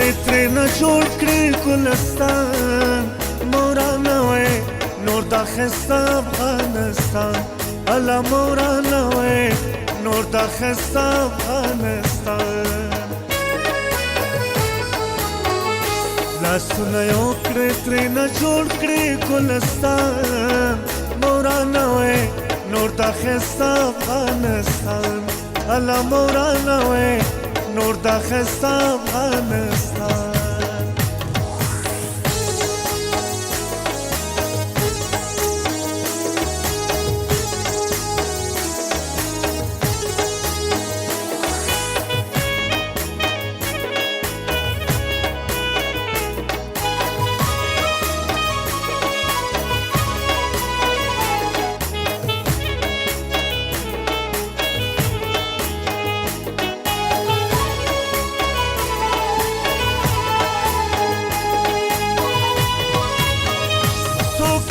کړې ترې نه جوړ کړې ګلستان مورانه وې نور دا ښایسته افغانستان الله مورانه وې نور دا ښایسته افغانستان لاسونه یو کړې ترې نه جوړ کړې ګلستان مورانه وې نور دا ښایسته افغانستان الله مورانه وې نور دا ښایسته افغانستان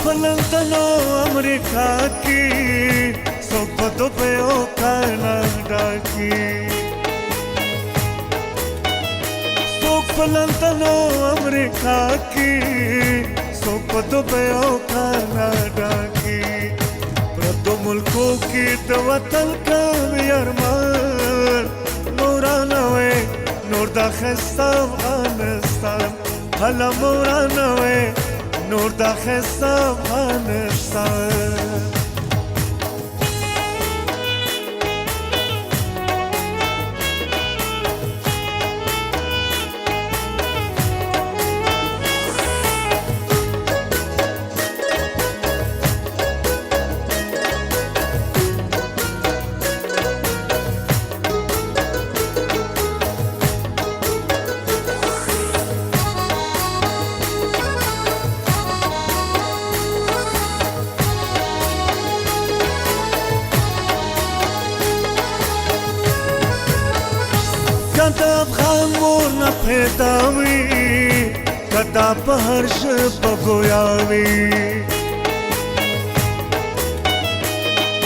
په لندن او امریکا کې څوک په دوبۍ او کاناډا کې څوک په لندن او امریکا کې څوک په دوبۍ او کاناډا کې پردو ملکو کې د وطن کوي ارمان مورانه وې نور دا ښایسته افغانستان هله مورانه وې نور دا ښایسته افغانستان کدا افغان مور نه پیدا وي کدا په هر ژبه ګویا وي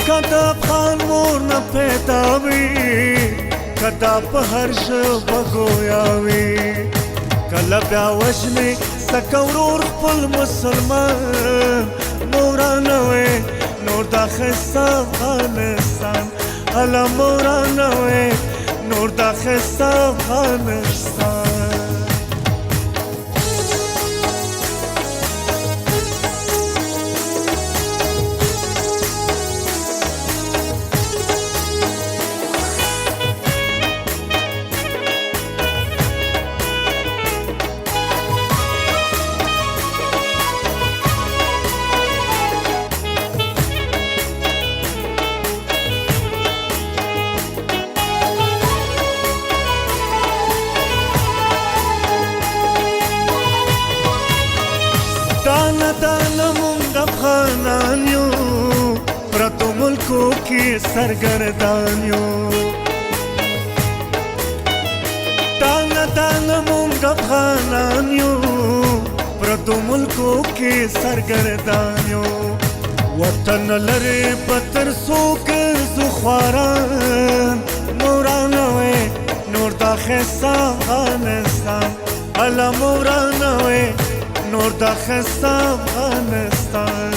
کدا افغان مور نه پیدا وي کدا په هر ژبه ګویا وي کله بیا وژنې ځکه ورور خپل مسلمان مورانه وې نور دا ښایسته افغانستان هله مورانه وې نور دا ښایسته افغانستان دانه دانه مونږ افغانان یو پرتو ملکو کې سرګردان یو دانه دانه مونږ افغانان یو پرتو ملکو کې سرګردان یو وطن لرې به تر څو ګرځو خواران مورانه وې نور دا ښایسته افغانستان هله مورانه وې نور دا ښایسته افغانستان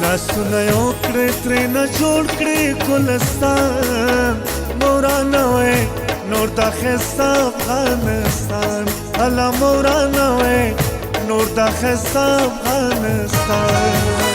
لاسونه یو کړې ترې نه جوړ کړې ګلستان مورانه وې نور دا ښایسته افغانستان هله مورانه وې نور دا ښایسته افغانستان